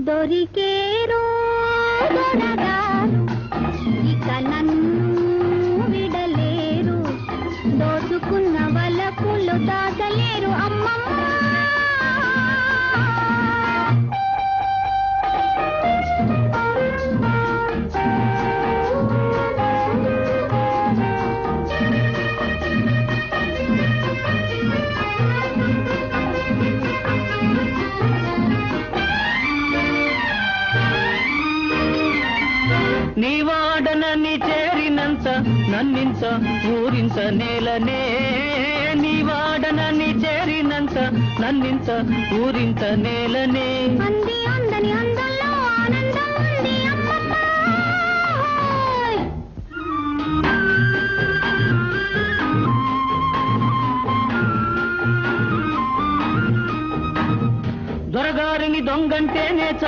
దొరికేరో దొరగారు ఇక నన్ను విడలేరు దోచుకున్న వలపులు దాచలేరు అమ్మమ్మ నీవాడనని చేరినంత నన్నింత ఊరింత నేలనే నీవాడనని చేరినంత నన్నింత ఊరింత నేలనే అంది